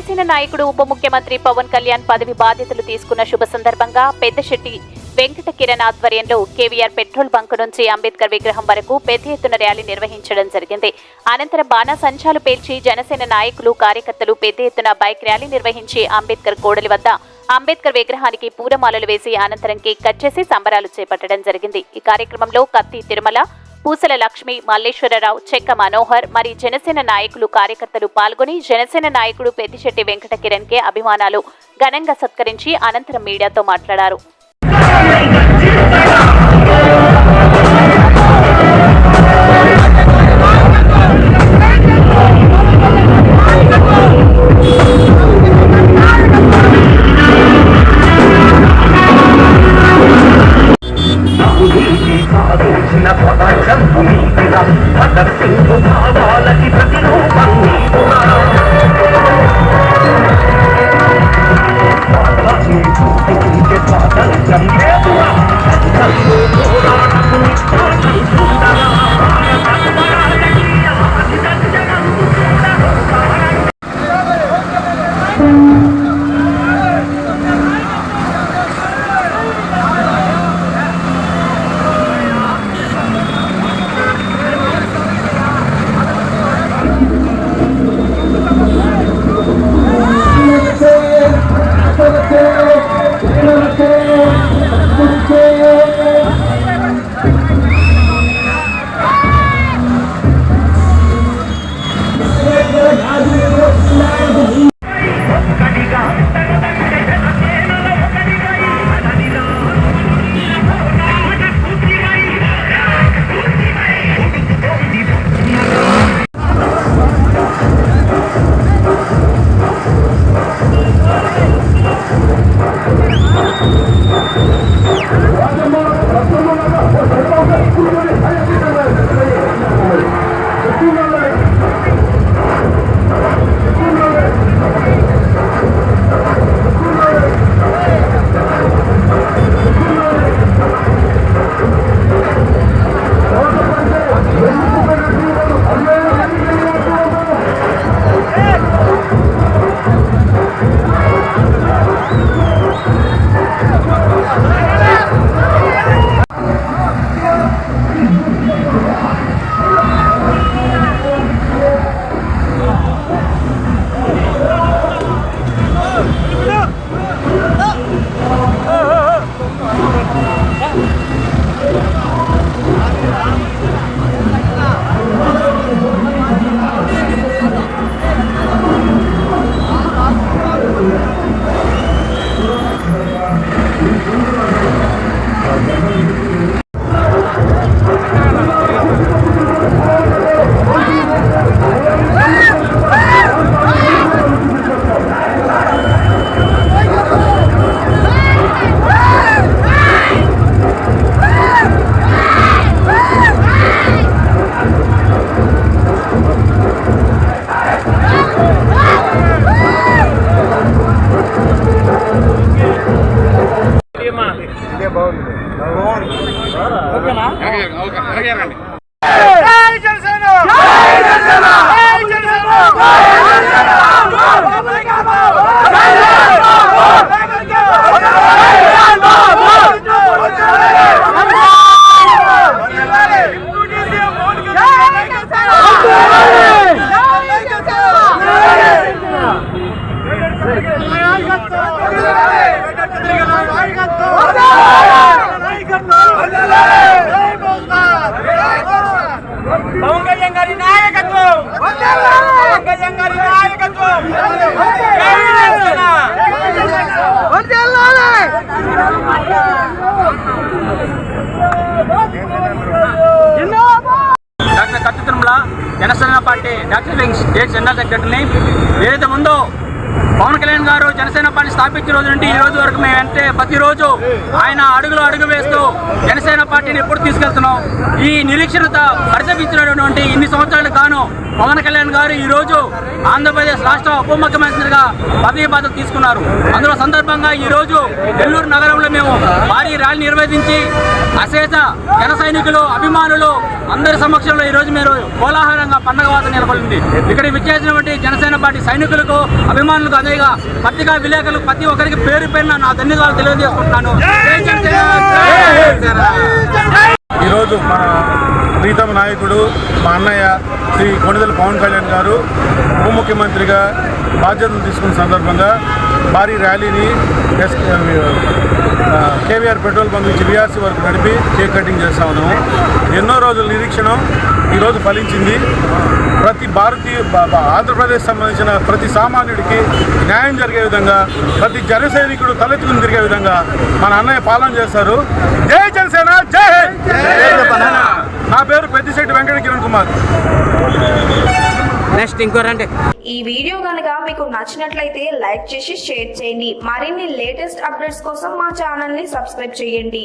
జనసేన నాయకుడు ఉప ముఖ్యమంత్రి పవన్ కళ్యాణ్ పదవి బాధ్యతలు తీసుకున్న శుభ సందర్భంగా పెద్దశెట్టి వెంకట కిరణ్ ఆధ్వర్యంలో కేవీఆర్ పెట్రోల్ బంక్ నుంచి అంబేద్కర్ విగ్రహం వరకు పెద్ద ఎత్తున ర్యాలీ నిర్వహించడం జరిగింది. అనంతరం బాణాసంచాలు పేల్చి జనసేన నాయకులు కార్యకర్తలు పెద్ద ఎత్తున బైక్ ర్యాలీ నిర్వహించి అంబేద్కర్ కూడలి వద్ద అంబేద్కర్ విగ్రహానికి పూలమాలలు వేసి అనంతరం కేక్ కట్ చేసి సంబరాలు చేపట్టడం జరిగింది. ఈ కార్యక్రమంలో కత్తి తిరుమల, పూసల లక్ష్మి, మల్లేశ్వరరావు, చెక్క మనోహర్ మరి జనసేన నాయకులు కార్యకర్తలు పాల్గొని జనసేన నాయకుడు పెద్దిశెట్టి వెంకట కిరణ్ కే అభిమానాలు ఘనంగా సత్కరించి అనంతరం మీడియాతో మాట్లాడారు. Janasena party doctor state general సెక్రటరీని ఏదైతే ముందో పవన్ కళ్యాణ్ గారు జనసేన పార్టీ స్థాపించిన రోజు నుండి ఈ రోజు వరకు మేము అంటే ప్రతిరోజు ఆయన అడుగు వేస్తూ జనసేన పార్టీని ఎప్పుడు తీసుకెళ్తున్నాం. ఈ నిరీక్షణత పరితపించినటువంటి ఇన్ని సంవత్సరాలకు గాను పవన్ కళ్యాణ్ గారు ఈ రోజు ఆంధ్రప్రదేశ్ రాష్ట్ర ఉప ముఖ్యమంత్రిగా పదవి బాధ్యత తీసుకున్నారు. అందులో సందర్భంగా ఈ రోజు నెల్లూరు నగరంలో మేము భారీ ర్యాలీ నిర్వహించి అశేష జన సైనికులు అభిమానులు అందరి సమక్షంలో ఈరోజు మీరు కోలాహలంగా పండగ వాత నెలకొల్లింది. ఇక్కడ విచ్చేసినటువంటి జనసేన పార్టీ సైనికులకు అభిమానులకు అదేగా పత్రికా విలేకరులకు ప్రతి ఒక్కరికి పేరు పేరున నా ధన్యవాదాలు తెలియజేసుకుంటున్నాను. జై జనసేన. ఈరోజు మన ప్రీతమ నాయకుడు మా అన్నయ్య శ్రీ కొణిదెల పవన్ కళ్యాణ్ గారు ఉప ముఖ్యమంత్రిగా బాధ్యతలు తీసుకున్న సందర్భంగా భారీ ర్యాలీని కేవీఆర్ పెట్రోల్ బంక్ నుంచి బీఆర్సీ వరకు నడిపి కేక్ కటింగ్ చేస్తా ఉన్నాము. ఎన్నో రోజుల నిరీక్షణ ఈరోజు ఫలించింది. ప్రతి ఆంధ్రప్రదేశ్ సంబంధించిన ప్రతి సామాన్యుడికి న్యాయం జరిగే విధంగా, ప్రతి జన సైనికుడు తలెత్తుకుని తిరిగే విధంగా మన అన్నయ్య పాలన చేస్తారు. జై జనసేన, జై హింద్. నా పేరు పెద్దిశెట్టి వెంకట కిరణ్ కుమార్. ఈ వీడియో కనుక మీకు నచ్చినట్లయితే లైక్ చేసి షేర్ చేయండి. మరిన్ని లేటెస్ట్ అప్డేట్స్ కోసం మా ఛానల్ ని సబ్స్క్రైబ్ చేయండి.